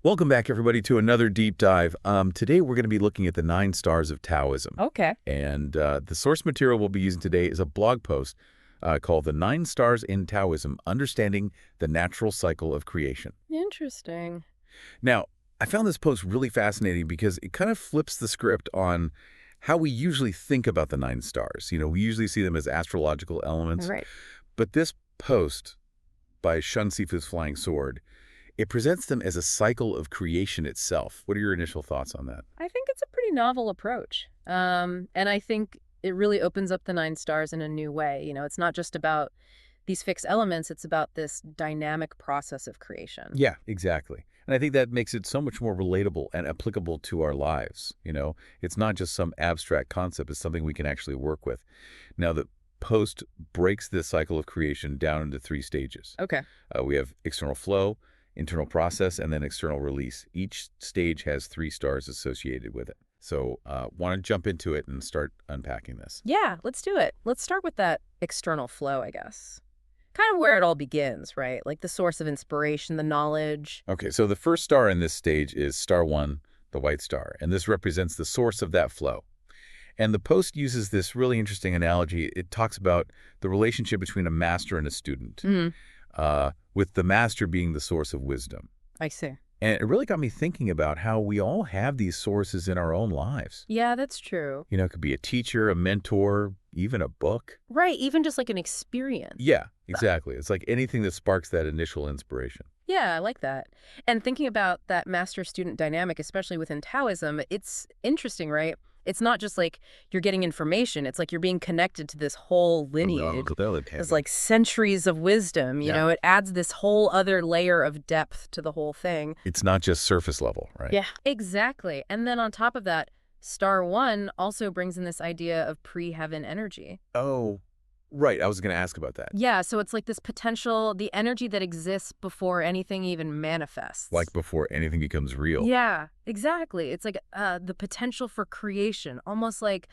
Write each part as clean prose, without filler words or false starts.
Welcome back, everybody, to another deep dive. Today, we're going to be looking at the 9 stars of Taoism. Okay. And the source material we'll be using today is a blog post called The 9 Stars in Taoism, Understanding the Natural Cycle of Creation. Interesting. Now, I found this post really fascinating because it kind of flips the script on how we usually think about the 9 stars. We usually see them as astrological elements. Right. But this post by Shun Sifu's Flying Sword, it presents them as a cycle of creation itself. What are your initial thoughts on that? I think it's a pretty novel approach. And I think it really opens up the 9 stars in a new way. It's not just about these fixed elements, it's about this dynamic process of creation. Yeah, exactly. And I think that makes it so much more relatable and applicable to our lives. It's not just some abstract concept, it's something we can actually work with. Now, the post breaks this cycle of creation down into 3 stages. Okay. We have external flow, internal process, and then external release. Each stage has 3 stars associated with it. So want to jump into it and start unpacking this. Yeah, let's do it. Let's start with that external flow, I guess. Kind of where it all begins, right? Like the source of inspiration, the knowledge. Okay, so the first star in this stage is star 1, the white star, and this represents the source of that flow. And the post uses this really interesting analogy. It talks about the relationship between a master and a student, with the master being the source of wisdom. I see. And it really got me thinking about how we all have these sources in our own lives. Yeah, that's true. It could be a teacher, a mentor, even a book. Right, even just like an experience. Yeah, exactly. It's like anything that sparks that initial inspiration. Yeah, I like that. And thinking about that master-student dynamic, especially within Taoism, it's interesting, right? It's not just like you're getting information. It's like you're being connected to this whole lineage. There's like centuries of wisdom, you know, it adds this whole other layer of depth to the whole thing. It's not just surface level, right? Yeah, exactly. And then on top of that, star 1 also brings in this idea of pre-heaven energy. Oh, right. I was going to ask about that. Yeah, so it's like this potential, the energy that exists before anything even manifests. Like before anything becomes real. Yeah, exactly. It's like the potential for creation, almost like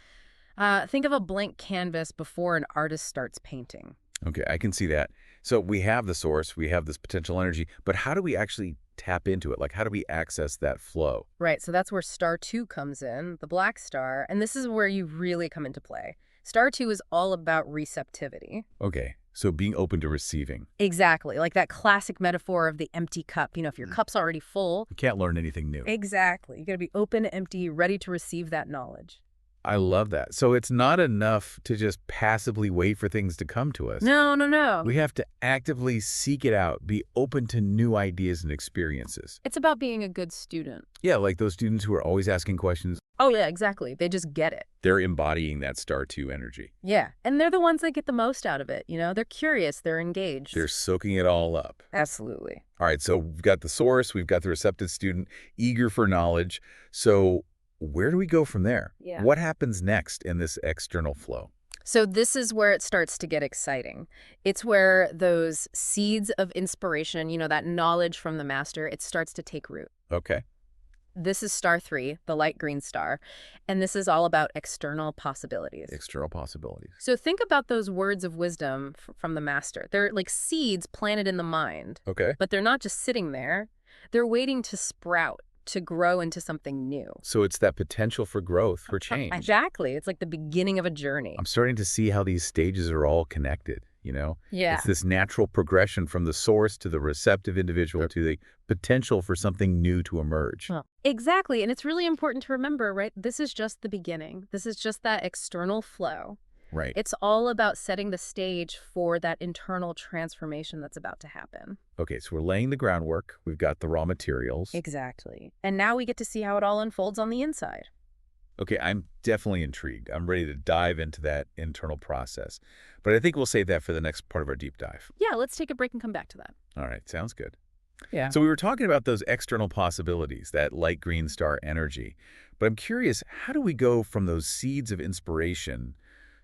think of a blank canvas before an artist starts painting. Okay, I can see that. So we have the source, we have this potential energy, but how do we actually tap into it? Like, how do we access that flow? Right, so that's where star 2 comes in, the black star, and this is where you really come into play. Star 2 is all about receptivity. Okay, so being open to receiving. Exactly, like that classic metaphor of the empty cup. If your cup's already full. You can't learn anything new. Exactly. You got to be open, empty, ready to receive that knowledge. I love that. So it's not enough to just passively wait for things to come to us. No, no, no. We have to actively seek it out, be open to new ideas and experiences. It's about being a good student. Yeah, like those students who are always asking questions. Oh, yeah, exactly. They just get it. They're embodying that star 2 energy. Yeah, and they're the ones that get the most out of it. They're curious, they're engaged. They're soaking it all up. Absolutely. All right, so we've got the source, we've got the receptive student, eager for knowledge. So where do we go from there? Yeah. What happens next in this external flow? So this is where it starts to get exciting. It's where those seeds of inspiration, that knowledge from the master, it starts to take root. Okay. This is star 3, the light green star, and this is all about external possibilities. External possibilities. So think about those words of wisdom from the master. They're like seeds planted in the mind. Okay. But they're not just sitting there. They're waiting to sprout, to grow into something new. So it's that potential for growth, for change. Exactly. It's like the beginning of a journey. I'm starting to see how these stages are all connected, Yeah. It's this natural progression from the source to the receptive individual to the potential for something new to emerge. Well, exactly. And it's really important to remember, right? This is just the beginning. This is just that external flow. Right. It's all about setting the stage for that internal transformation that's about to happen. Okay, so we're laying the groundwork. We've got the raw materials. Exactly. And now we get to see how it all unfolds on the inside. Okay, I'm definitely intrigued. I'm ready to dive into that internal process. But I think we'll save that for the next part of our deep dive. Yeah, let's take a break and come back to that. All right, sounds good. Yeah. So we were talking about those external possibilities, that light green star energy. But I'm curious, how do we go from those seeds of inspiration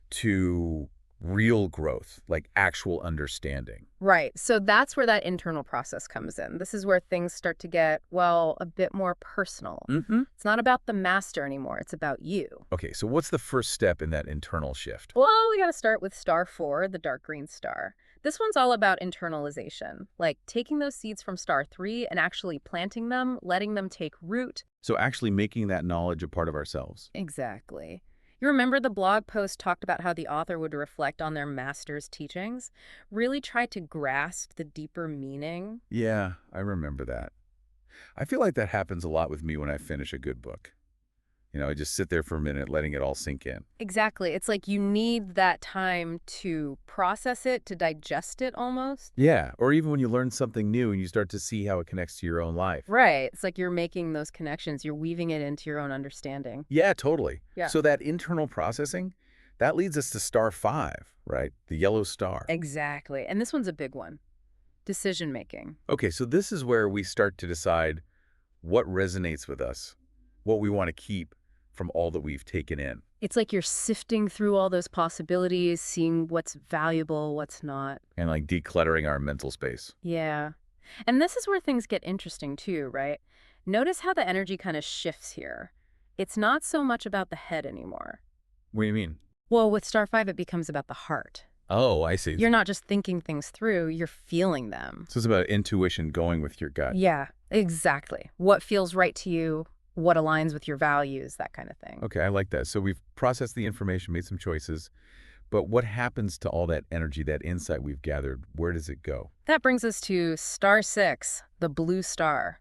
to real growth, like actual understanding? Right. So that's where that internal process comes in. This is where things start to get, well, a bit more personal. It's not about the master anymore. It's about you. Okay, so what's the first step in that internal shift? Well, we got to start with star 4, the dark green star. This one's all about internalization, like taking those seeds from star 3 and actually planting them, letting them take root. So actually making that knowledge a part of ourselves. Exactly. You remember the blog post talked about how the author would reflect on their master's teachings, really try to grasp the deeper meaning? Yeah, I remember that. I feel like that happens a lot with me when I finish a good book. I just sit there for a minute, letting it all sink in. Exactly. It's like you need that time to process it, to digest it almost. Yeah, or even when you learn something new and you start to see how it connects to your own life. Right. It's like you're making those connections. You're weaving it into your own understanding. Yeah, totally. Yeah. So that internal processing, that leads us to star 5, right? The yellow star. Exactly. And this one's a big one. Decision making. Okay, so this is where we start to decide what resonates with us, what we want to keep from all that we've taken in. It's like you're sifting through all those possibilities, seeing what's valuable, what's not. And like decluttering our mental space. Yeah. And this is where things get interesting too, right? Notice how the energy kind of shifts here. It's not so much about the head anymore. What do you mean? Well, with star 5, it becomes about the heart. Oh, I see. You're not just thinking things through, you're feeling them. So it's about intuition going with your gut. Yeah, exactly. What feels right to you, what aligns with your values, that kind of thing. Okay, I like that. So we've processed the information, made some choices, but what happens to all that energy, that insight we've gathered? Where does it go? That brings us to star 6, the blue star.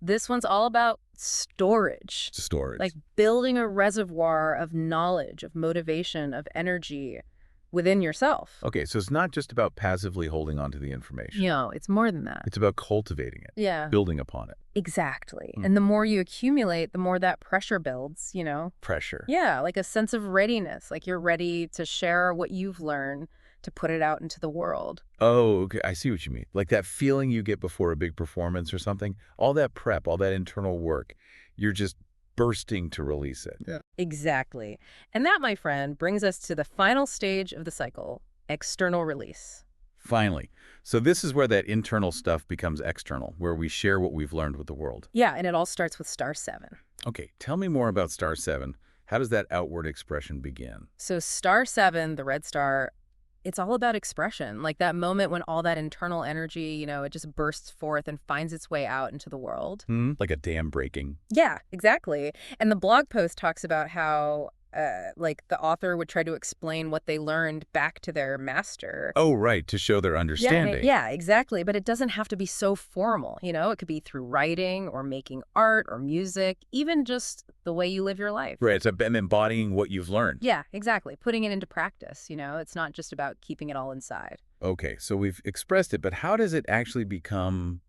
This one's all about storage. Storage. Like building a reservoir of knowledge, of motivation, of energy within yourself. Okay, so it's not just about passively holding on to the information. It's more than that. It's about cultivating it, Yeah. building upon it. Exactly. Mm. And the more you accumulate, the more that pressure builds, Pressure. Yeah, like a sense of readiness, like you're ready to share what you've learned, to put it out into the world. Oh, okay, I see what you mean. Like that feeling you get before a big performance or something, all that prep, all that internal work, you're just bursting to release it. Yeah. Exactly. And that, my friend, brings us to the final stage of the cycle, external release. Finally. So this is where that internal stuff becomes external, where we share what we've learned with the world. Yeah, and it all starts with star 7. Okay, tell me more about star 7. How does that outward expression begin? So star 7, the red star, it's all about expression, like that moment when all that internal energy, it just bursts forth and finds its way out into the world. Like a dam breaking. Yeah, exactly. And the blog post talks about how, the author would try to explain what they learned back to their master. Oh, right, to show their understanding. Yeah, exactly. But it doesn't have to be so formal, It could be through writing or making art or music, even just the way you live your life. Right, it's embodying what you've learned. Yeah, exactly. Putting it into practice, It's not just about keeping it all inside. Okay, so we've expressed it, but how does it actually become,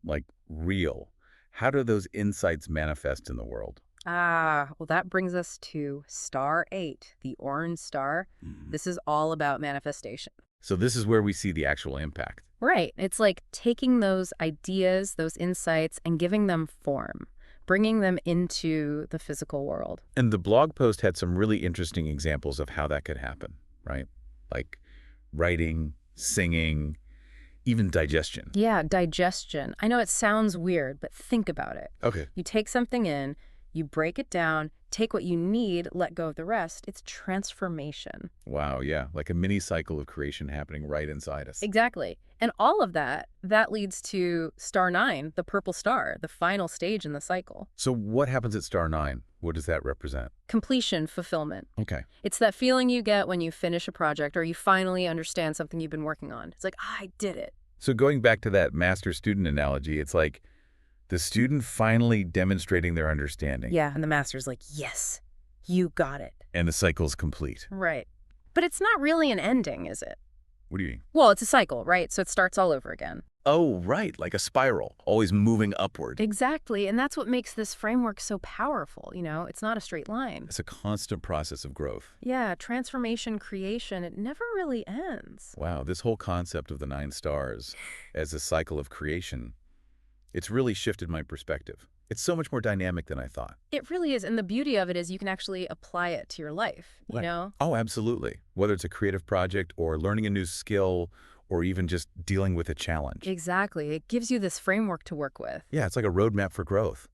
real? How do those insights manifest in the world? Well, that brings us to star 8, the orange star. This is all about manifestation. So this is where we see the actual impact. Right. It's like taking those ideas, those insights, and giving them form, bringing them into the physical world. And the blog post had some really interesting examples of how that could happen, right? Like writing, singing, even digestion. Yeah, digestion. I know it sounds weird, but think about it. Okay. You take something in, you break it down, take what you need, let go of the rest. It's transformation. Wow, yeah, like a mini cycle of creation happening right inside us. Exactly. And all of that leads to star 9, the purple star, the final stage in the cycle. So what happens at star 9? What does that represent? Completion, fulfillment. Okay. It's that feeling you get when you finish a project or you finally understand something you've been working on. It's like, I did it. So going back to that master-student analogy, it's like the student finally demonstrating their understanding. Yeah, and the master's like, yes, you got it. And the cycle's complete. Right. But it's not really an ending, is it? What do you mean? Well, it's a cycle, right? So it starts all over again. Oh, right, like a spiral, always moving upward. Exactly, and that's what makes this framework so powerful, It's not a straight line. It's a constant process of growth. Yeah, transformation, creation, it never really ends. Wow, this whole concept of the 9 stars as a cycle of creation, it's really shifted my perspective. It's so much more dynamic than I thought. It really is, and the beauty of it is you can actually apply it to your life, you know? Oh, absolutely. Whether it's a creative project or learning a new skill or even just dealing with a challenge. Exactly. It gives you this framework to work with. Yeah, it's like a roadmap for growth.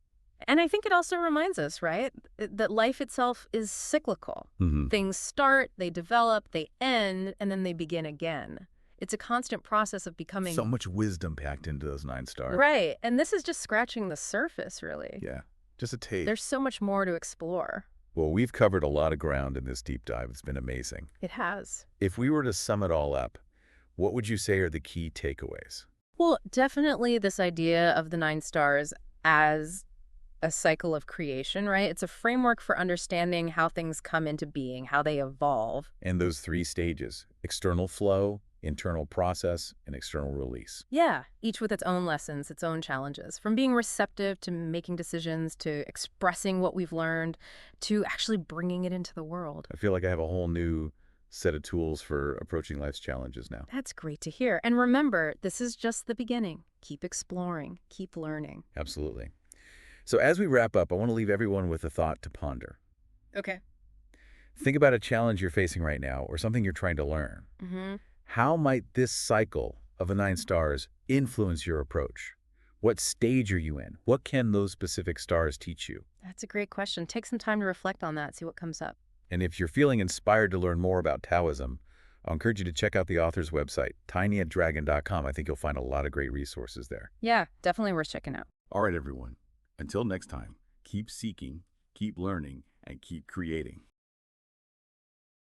And I think it also reminds us, right, that life itself is cyclical. Mm-hmm. Things start, they develop, they end, and then they begin again. It's a constant process of So becoming. much wisdom packed into those 9 stars. Right. And this is just scratching the surface, really. Yeah, just a taste. There's so much more to explore. Well, we've covered a lot of ground in this deep dive. It's been amazing. It has. If we were to sum it all up, what would you say are the key takeaways? Well, definitely this idea of the 9 stars as a cycle of creation, right? It's a framework for understanding how things come into being, how they evolve. And those 3 stages, external flow, internal process, and external release. Yeah, each with its own lessons, its own challenges, from being receptive to making decisions, to expressing what we've learned, to actually bringing it into the world. I feel like I have a whole new set of tools for approaching life's challenges now. That's great to hear. And remember, this is just the beginning. Keep exploring, keep learning. Absolutely. So as we wrap up, I want to leave everyone with a thought to ponder. Okay. Think about a challenge you're facing right now or something you're trying to learn. Mm-hmm. How might this cycle of the 9 stars influence your approach? What stage are you in? What can those specific stars teach you? That's a great question. Take some time to reflect on that, see what comes up. And if you're feeling inspired to learn more about Taoism, I'll encourage you to check out the author's website, tinyatdragon.com. I think you'll find a lot of great resources there. Yeah, definitely worth checking out. All right, everyone. Until next time, keep seeking, keep learning, and keep creating.